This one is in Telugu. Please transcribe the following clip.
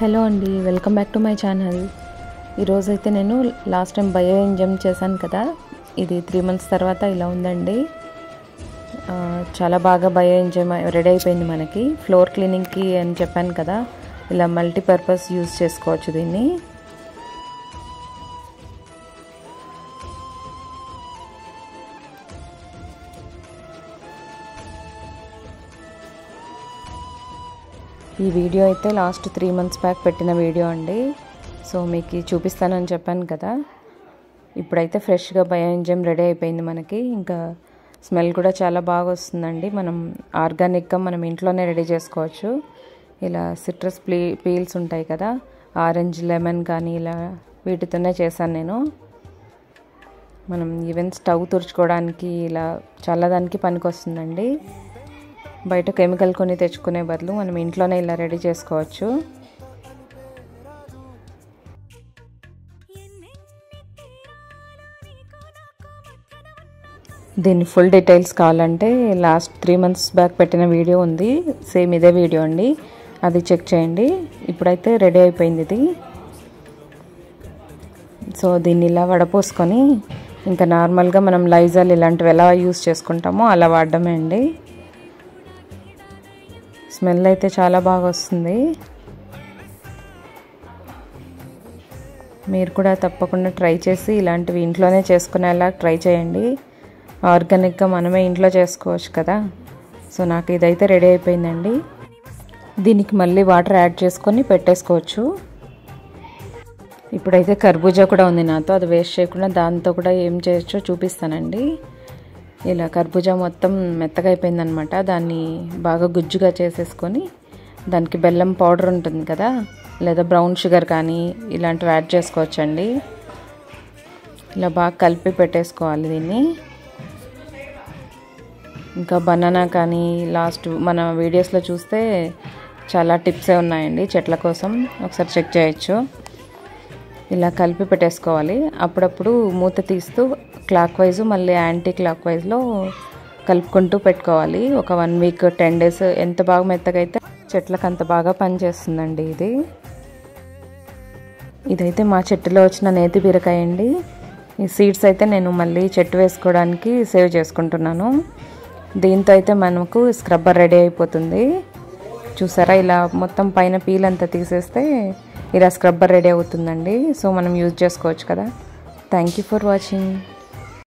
హలో అండి, welcome back to my channel. ఈరోజైతే నేను లాస్ట్ టైం బయో ఎంజామ్ చేశాను కదా, ఇది 3 months తర్వాత ఇలా ఉందండి. చాలా బాగా బయో ఎంజామ్ రెడీ అయిపోయింది. మనకి ఫ్లోర్ క్లీనింగ్కి అని చెప్పాను కదా, ఇలా మల్టీపర్పస్ యూజ్ చేసుకోవచ్చు దీన్ని. ఈ వీడియో అయితే లాస్ట్ 3 months బ్యాక్ పెట్టిన వీడియో అండి. సో మీకు చూపిస్తానని చెప్పాను కదా. ఇప్పుడైతే ఫ్రెష్గా బయో ఎంజామ్ రెడీ అయిపోయింది మనకి. ఇంకా స్మెల్ కూడా చాలా బాగా వస్తుందండి. మనం ఆర్గానిక్గా మనం ఇంట్లోనే రెడీ చేసుకోవచ్చు. ఇలా సిట్రస్ పీల్స్ ఉంటాయి కదా, ఆరెంజ్, లెమన్ కానీ ఇలా వీటితోనే చేశాను నేను. మనం ఈవెన్ స్టవ్ తుడుచుకోవడానికి ఇలా చాలా దానికి పనికి వస్తుందండి. బయట కెమికల్ కొని తెచ్చుకునే బదులు మనం ఇంట్లోనే ఇలా రెడీ చేసుకోవచ్చు. దీని ఫుల్ డీటెయిల్స్ కావాలంటే లాస్ట్ 3 months బ్యాక్ పెట్టిన వీడియో ఉంది, సేమ్ ఇదే వీడియో అండి, అది చెక్ చేయండి. ఇప్పుడైతే రెడీ అయిపోయింది ఇది. సో దీన్ని ఇలా వడపోసుకొని ఇంకా నార్మల్గా మనం లైజాల్ ఇలాంటివి ఎలా యూస్ చేసుకుంటామో అలా వాడడమే అండి. స్మెల్ అయితే చాలా బాగా వస్తుంది. మీరు కూడా తప్పకుండా ట్రై చేసి ఇలాంటివి ఇంట్లోనే చేసుకునేలా ట్రై చేయండి. ఆర్గానిక్గా మనమే ఇంట్లో చేసుకోవచ్చు కదా. సో నాకు ఇదైతే రెడీ అయిపోయిందండి. దీనికి మళ్ళీ వాటర్ యాడ్ చేసుకొని పెట్టేసుకోవచ్చు. ఇప్పుడైతే కర్బూజా కూడా ఉంది నాతో, అది వేస్ట్ చేయకుండా దాంతో కూడా ఏం చేయొచ్చో చూపిస్తానండి. ఇలా కర్బూజా మొత్తం మెత్తగా అయిపోయిందనమాట. దాన్ని బాగా గుజ్జుగా చేసేసుకొని దానికి బెల్లం పౌడర్ ఉంటుంది కదా, లేదా బ్రౌన్ షుగర్ కానీ ఇలాంటివి యాడ్ చేసుకోవచ్చండి. ఇలా బాగా కలిపి పెట్టేసుకోవాలి దీన్ని. ఇంకా బనానా కానీ లాస్ట్ మన వీడియోస్లో చూస్తే చాలా టిప్సే ఉన్నాయండి చెట్ల కోసం, ఒకసారి చెక్ చేయొచ్చు. ఇలా కలిపి పెట్టేసుకోవాలి. అప్పుడప్పుడు మూత తీస్తూ క్లాక్ వైజ్ మళ్ళీ యాంటీ క్లాక్ వైజ్లో కలుపుకుంటూ పెట్టుకోవాలి. ఒక 1 week 10 days ఎంత బాగా మెత్తగా అయితే చెట్లకు అంత బాగా పనిచేస్తుందండి ఇది. ఇదైతే మా చెట్టులో వచ్చిన నేతి బీరకాయ అండి. ఈ సీడ్స్ అయితే నేను మళ్ళీ చెట్టు వేసుకోవడానికి సేవ్ చేసుకుంటున్నాను. దీంతో అయితే మనకు స్క్రబ్బర్ రెడీ అయిపోతుంది. చూసారా, ఇలా మొత్తం పైన పీల్ అంతా తీసేస్తే ఇలా స్క్రబ్బర్ రెడీ అవుతుందండి. సో మనం యూజ్ చేసుకోవచ్చు కదా. Thank you for watching.